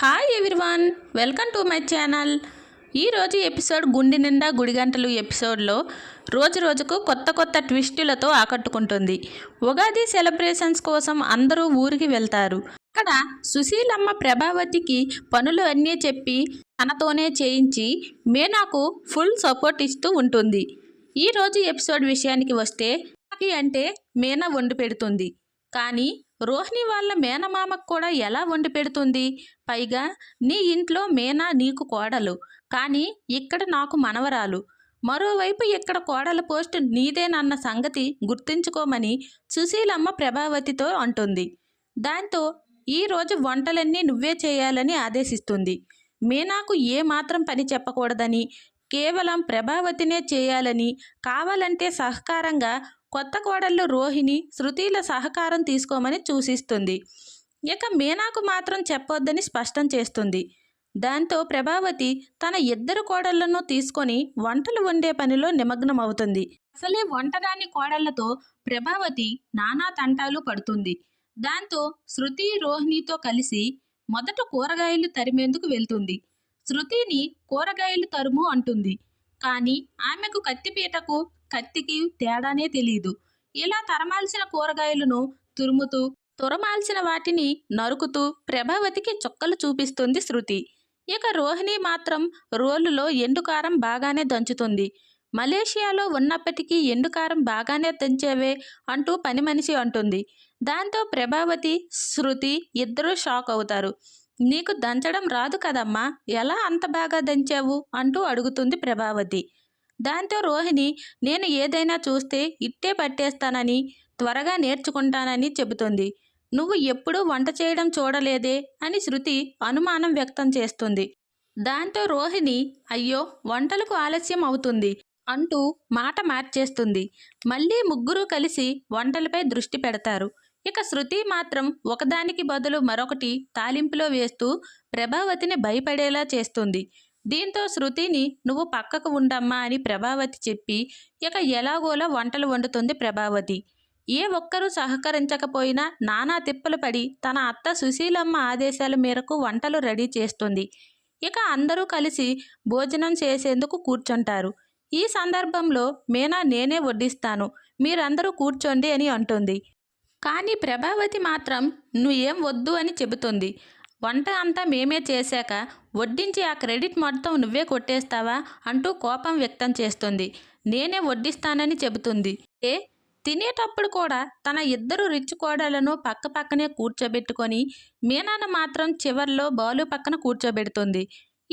Hi everyone, welcome to my channel. ఈరోజు episode గుండె నిండా గుడిగంటలు ఎపిసోడ్లో రోజు రోజుకు కొత్త కొత్త ట్విస్టులతో ఆకట్టుకుంటుంది. ఉగాది సెలబ్రేషన్స్ కోసం అందరూ ఊరికి వెళ్తారు. అక్కడ సుశీలమ్మ ప్రభావతికి పనులు అన్నీ చెప్పి తనతోనే చేయించి మీనాకు ఫుల్ సపోర్ట్ ఇస్తూ ఉంటుంది. ఈరోజు ఎపిసోడ్ విషయానికి వస్తే అంటే మీనా వండి పెడుతుంది. కానీ రోహిణి వాళ్ళ మేనమామకు కూడా ఎలా వండి పెడుతుంది? పైగా నీ ఇంట్లో మీనా నీకు కోడలు, కానీ ఇక్కడ నాకు మనవరాలు. మరోవైపు ఇక్కడ కోడల పోస్ట్ నీదేనన్న సంగతి గుర్తుంచుకోమని సుశీలమ్మ ప్రభావతితో అంటుంది. దాంతో ఈరోజు వంటలన్నీ నువ్వే చేయాలని ఆదేశిస్తుంది. మీనాకు ఏమాత్రం పని చెప్పకూడదని, కేవలం ప్రభావతినే చేయాలని, కావాలంటే సహకారంగా కొత్త కోడళ్ళు రోహిణి, శృతిల సహకారం తీసుకోమని సూచిస్తుంది. ఇక మీనాకు మాత్రం చెప్పొద్దని స్పష్టం చేస్తుంది. దాంతో ప్రభావతి తన ఇద్దరు కోడళ్లను తీసుకొని వంటలు వండే పనిలో నిమగ్నమవుతుంది. అసలే వంటరాని కోడళ్లతో ప్రభావతి నానా తంటాలు పడుతుంది. దాంతో శృతి రోహిణితో కలిసి మొదట కూరగాయలు తరిమేందుకు వెళ్తుంది. శృతిని కూరగాయలు తరుము అంటుంది. కానీ ఆమెకు కత్తిపీటకు కత్తికి తేడానే తెలియదు. ఇలా తరమాల్సిన కూరగాయలను తురమాల్సిన వాటిని నరుకుతూ ప్రభావతికి చుక్కలు చూపిస్తుంది శృతి. ఇక రోహిణి మాత్రం రోలులో ఎండుకారం బాగానే దంచుతుంది. మలేషియాలో ఉన్నప్పటికీ ఎండుకారం బాగానే దంచేవే అంటూ పని మనిషి అంటుంది. దాంతో ప్రభావతి, శృతి ఇద్దరూ షాక్ అవుతారు. నీకు దంచడం రాదు కదమ్మా, ఎలా అంత బాగా దంచావు అంటూ అడుగుతుంది ప్రభావతి. దాంతో రోహిణి నేను ఏదైనా చూస్తే ఇట్టే పట్టేస్తానని, త్వరగా నేర్చుకుంటానని చెబుతుంది. నువ్వు ఎప్పుడూ వంట చేయడం చూడలేదే అని శృతి అనుమానం వ్యక్తం చేస్తుంది. దాంతో రోహిణి అయ్యో వంటలకు ఆలస్యం అవుతుంది అంటూ మాట మార్చేస్తుంది. మళ్ళీ ముగ్గురు కలిసి వంటలపై దృష్టి పెడతారు. ఇక శృతి మాత్రం ఒకదానికి బదులు మరొకటి తాలింపులో వేస్తూ ప్రభావతిని భయపడేలా చేస్తుంది. దీంతో శృతిని నువ్వు పక్కకు ఉండమ్మా అని ప్రభావతి చెప్పి ఇక ఎలాగోలా వంటలు వండుతుంది ప్రభావతి. ఏ ఒక్కరూ సహకరించకపోయినా నానా తిప్పలు పడి తన అత్త సుశీలమ్మ ఆదేశాల మేరకు వంటలు రెడీ చేస్తుంది. ఇక అందరూ కలిసి భోజనం చేసేందుకు కూర్చుంటారు. ఈ సందర్భంలో మీనా నేనే వడ్డిస్తాను, మీరందరూ కూర్చోండి అని అంటుంది. కానీ ప్రభావతి మాత్రం నువ్వేం వద్దు అని చెబుతుంది. వంట అంతా మేమే చేశాక వడ్డించి ఆ క్రెడిట్ మొత్తం నువ్వే కొట్టేస్తావా అంటూ కోపం వ్యక్తం చేస్తుంది. నేనే వడ్డిస్తానని చెబుతుంది. తినేటప్పుడు కూడా తన ఇద్దరు రిచ్ కోడలను పక్క పక్కనే కూర్చోబెట్టుకొని మీనాను మాత్రం చివర్లో బాలు పక్కన కూర్చోబెడుతుంది.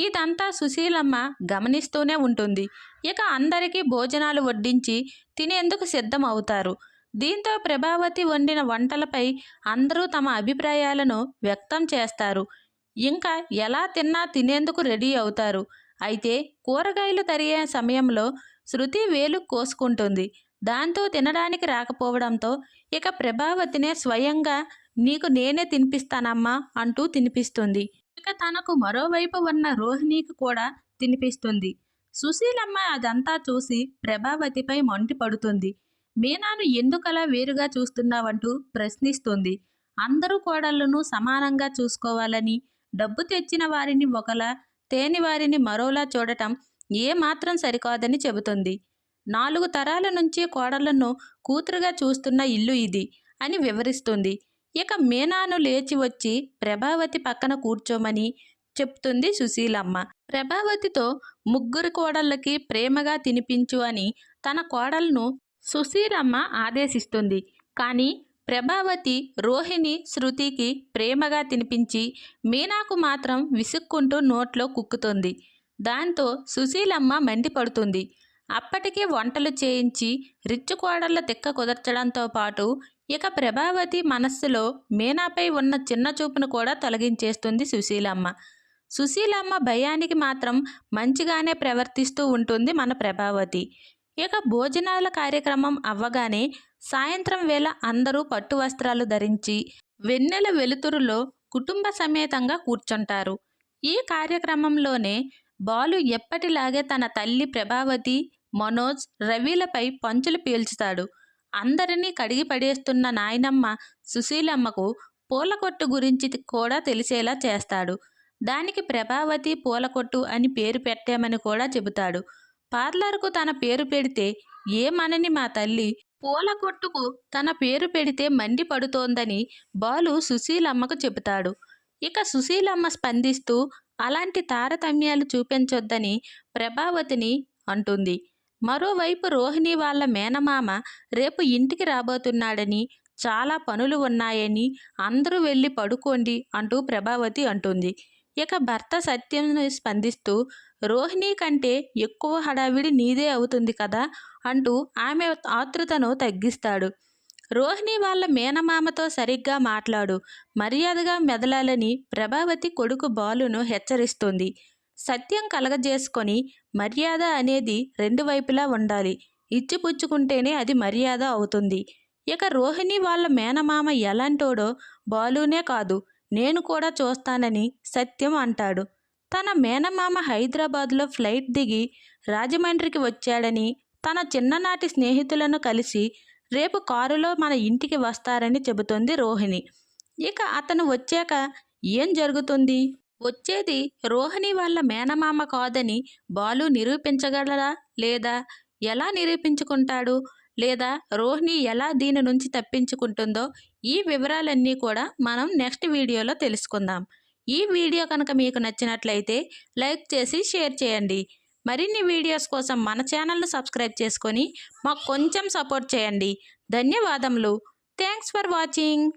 ఇదంతా సుశీలమ్మ గమనిస్తూనే ఉంటుంది. ఇక అందరికీ భోజనాలు వడ్డించి తినేందుకు సిద్ధం అవుతారు. దీంతో ప్రభావతి వండిన వంటలపై అందరూ తమ అభిప్రాయాలను వ్యక్తం చేస్తారు. ఇంకా ఎలా తిన్నా తినేందుకు రెడీ అవుతారు. అయితే కూరగాయలు తరిగే సమయంలో శృతి వేలు కోసుకుంటుంది. దాంతో తినడానికి రాకపోవడంతో ఇక ప్రభావతినే స్వయంగా నీకు నేనే తినిపిస్తానమ్మా అంటూ తినిపిస్తుంది. ఇక తనకు మరోవైపు ఉన్న రోహిణికి కూడా తినిపిస్తుంది. సుశీలమ్మ అదంతా చూసి ప్రభావతిపై మండి పడుతుంది. మీనాను ఎందుకలా వేరుగా చూస్తున్నావంటూ ప్రశ్నిస్తుంది. అందరూ కోడళ్లను సమానంగా చూసుకోవాలని, డబ్బు తెచ్చిన వారిని ఒకలా, తేని వారిని మరోలా చూడటం ఏమాత్రం సరికాదని చెబుతుంది. 4 తరాల నుంచి కోడళ్లను కూతురుగా చూస్తున్న ఇల్లు ఇది అని వివరిస్తుంది. ఇక మీనాను లేచి వచ్చి ప్రభావతి పక్కన కూర్చోమని చెప్తుంది సుశీలమ్మ. ప్రభావతితో ముగ్గురు కోడళ్ళకి ప్రేమగా తినిపించు అని తన కోడలను సుశీలమ్మ ఆదేశిస్తుంది. కానీ ప్రభావతి రోహిణి, శృతికి ప్రేమగా తినిపించి మీనాకు మాత్రం విసుక్కుంటూ నోట్లో కుక్కుతుంది. దాంతో సుశీలమ్మ మండిపడుతుంది. అప్పటికే వంటలు చేయించి రిచ్చు కోడళ్ళ తిక్క కుదర్చడంతో పాటు ఇక ప్రభావతి మనస్సులో మీనాపై ఉన్న చిన్న చూపును కూడా తొలగించేస్తుంది సుశీలమ్మ. సుశీలమ్మ భయానికి మాత్రం మంచిగానే ప్రవర్తిస్తూ ఉంటుంది మన ప్రభావతి. ఇక భోజనాల కార్యక్రమం అవ్వగానే సాయంత్రం వేళ అందరూ పట్టు వస్త్రాలు ధరించి వెన్నెల వెలుతురులో కుటుంబ సమేతంగా కూర్చుంటారు. ఈ కార్యక్రమంలోనే బాలు ఎప్పటిలాగే తన తల్లి ప్రభావతి, మనోజ్, రవిలపై పంచులు పీల్చుతాడు. అందరినీ కడిగి పడేస్తున్న నాయనమ్మ సుశీలమ్మకు పూల కొట్టు గురించి కూడా తెలిసేలా చేస్తాడు. దానికి ప్రభావతి పూల కొట్టు అని పేరు పెట్టామని కూడా చెబుతాడు. పార్లర్కు తన పేరు పెడితే ఏమనని మా తల్లి పూల కొట్టుకు తన పేరు పెడితే మండిపడుతోందని బాలు సుశీలమ్మకు చెబుతాడు. ఇక సుశీలమ్మ స్పందిస్తూ అలాంటి తారతమ్యాలు చూపించొద్దని ప్రభావతిని అంటుంది. మరోవైపు రోహిణి వాళ్ళ మేనమామ రేపు ఇంటికి రాబోతున్నాడని, చాలా పనులు ఉన్నాయని, అందరూ వెళ్ళి పడుకోండి అంటూ ప్రభావతి అంటుంది. ఇక భర్త సత్యం స్పందిస్తూ రోహిణి కంటే ఎక్కువ హడావిడి నీదే అవుతుంది కదా అంటూ ఆమె ఆతృతను తగ్గిస్తాడు. రోహిణి వాళ్ళ మేనమామతో సరిగ్గా మాట్లాడు, మర్యాదగా మెదలాలని ప్రభావతి కొడుకు బాలును హెచ్చరిస్తుంది. సత్యం కలగజేసుకొని మర్యాద అనేది రెండు వైపులా ఉండాలి. ఇచ్చిపుచ్చుకుంటేనే అది మర్యాద అవుతుంది. ఇక రోహిణి వాళ్ళ మేనమామ ఎలాంటోడో బాలునే కాదు నేను కూడా చూస్తానని సత్యం అంటాడు. తన మేనమామ హైదరాబాద్లో ఫ్లైట్ దిగి రాజమండ్రికి వచ్చాడని, తన చిన్ననాటి స్నేహితులను కలిసి రేపు కారులో మన ఇంటికి వస్తారని చెబుతోంది రోహిణి. ఇక అతను వచ్చాక ఏం జరుగుతుంది? వచ్చేది రోహిణి వాళ్ళ మేనమామ కాదని బాలు నిరూపించగలరా? లేదా ఎలా నిరూపించుకుంటాడు? లేదా రోహిణి ఎలా దీని నుంచి తప్పించుకుంటుందో ఈ వివరాలన్నీ కూడా మనం నెక్స్ట్ వీడియోలో తెలుసుకుందాం. ఈ వీడియో కనుక మీకు నచ్చినట్లయితే లైక్ చేసి షేర్ చేయండి. మరిన్ని వీడియోస్ కోసం మన ఛానల్ను సబ్స్క్రైబ్ చేసుకొని మాకు కొంచెం సపోర్ట్ చేయండి. ధన్యవాదములు. Thanks for watching.